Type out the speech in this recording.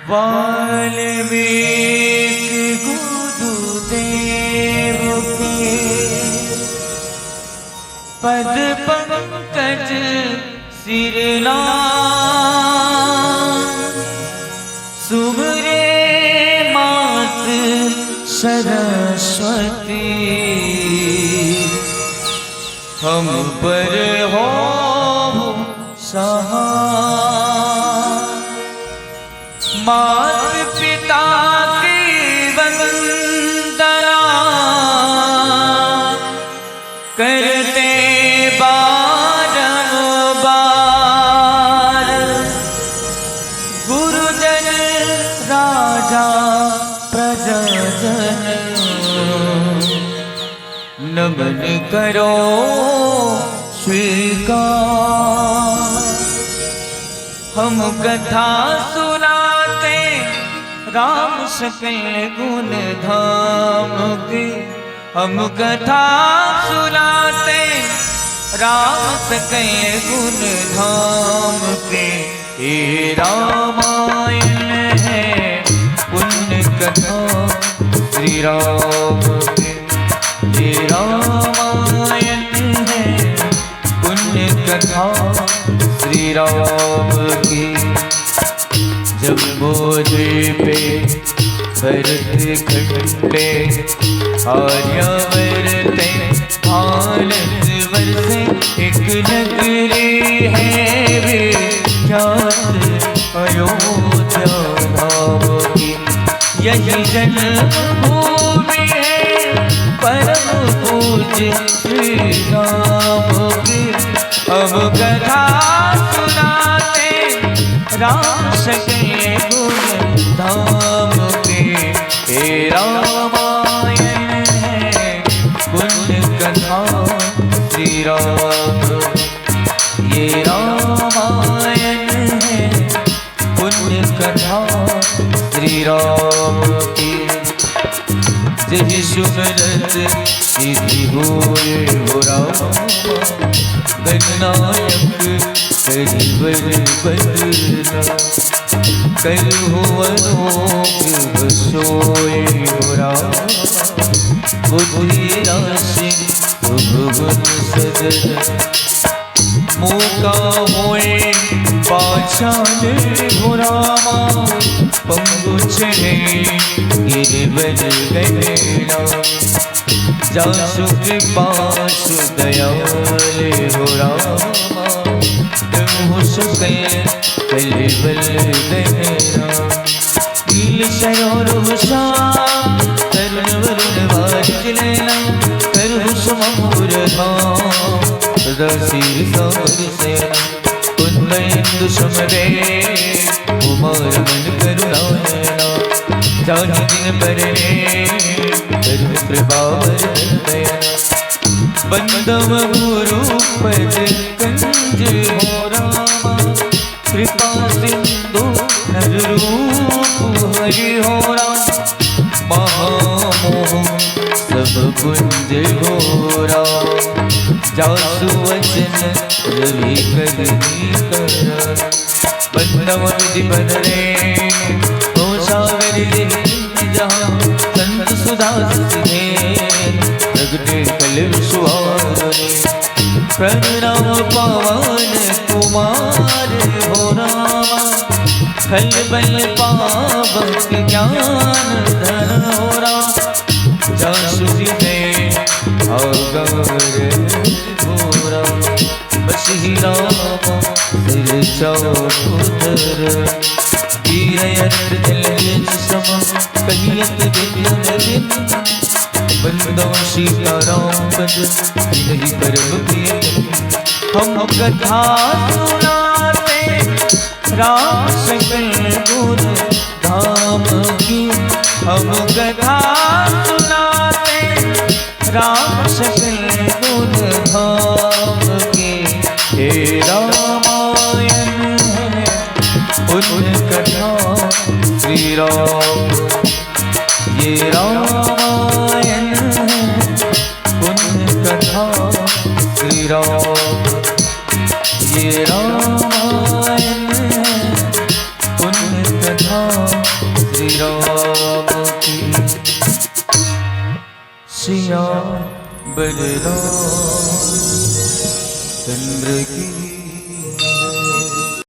वाल्मीकि गुरुदेव के पद पंकज सिरनाम सुमरे मात सरस्वती हम पर हो सहाय। मात पिता की वंदना करते बारंबार, गुरुजन राजा प्रजाजन नमन करो स्वीकार। हम कथा सुनाते राम सकल गुण धाम के, हम कथा सुनाते राम सकल गुण धाम के। ये रामायण है पुण्य कथा श्री राम के, ये रामायण है पुण्य कथा श्री राम की। जम्बूद्वीपे भरत खंडे आर्यावर्ते भारत वर्षे एक नगरी है विख्यात अयोध्या धाम की। यही जन्मभूमि है परम पूज्य श्री राम की। अब कथा सुनाते राम सकल गुण धाम के। हे रामायण है पुण्य कथा श्री राम, ये रामायण है पुण्य कथा श्री राम की। जय सुमरत सिद्धि होए हो राम, गणनायक करिवर बदना, करहु अनोख सोए हो राम। बुद्धि राशि भुवन सदन, मूका होए पाछान हो रामा। पंगु चढ़े गिरवर गणना, जासु कृपा सुदयाल हो रामा। तुम सकल कलिबल दहना, नील शयोर श्याम तरुण वरुण वारिक नैना। करहु समूर धाम सदा सिर सार सेना। उन्मयंदु समरे उमारमन करुणानयना। जाहि दिन परने करहु कृपा वरदन दयना। बंदम गुरु पद कंज हो रामा, कृपा सिंधु नर रूप हरि हो राम। महामोह सब कुंज हो राम, जासु वचन रवि करनी करा। बंदम विधि बदरे हो सागर जहाँ, संत सुधा सिधे प्रगटे कल सुहावनी। प्रणाम पावन कुमार हो रामा, खल बल पावक ज्ञान धन हो राम। जासु सिधे आगर हो राम, बसहि राम सिर चौधर। वीरयत्र जलयज सम कहियत विद्यम दिन, बंदो सीताराम भजन नहीं करब प्रिय। हम कथा सुनाते राम सकल गुण धाम की। हम कथा सुनाते राम सकल गुण धाम की। हे रामायण है पुण्य कथा श्री राम, ये रामायण है पुण्य कथा श्री राम, ये रामायण है पुण्य कथा। श्री राम की सिया बलराम चंद्र की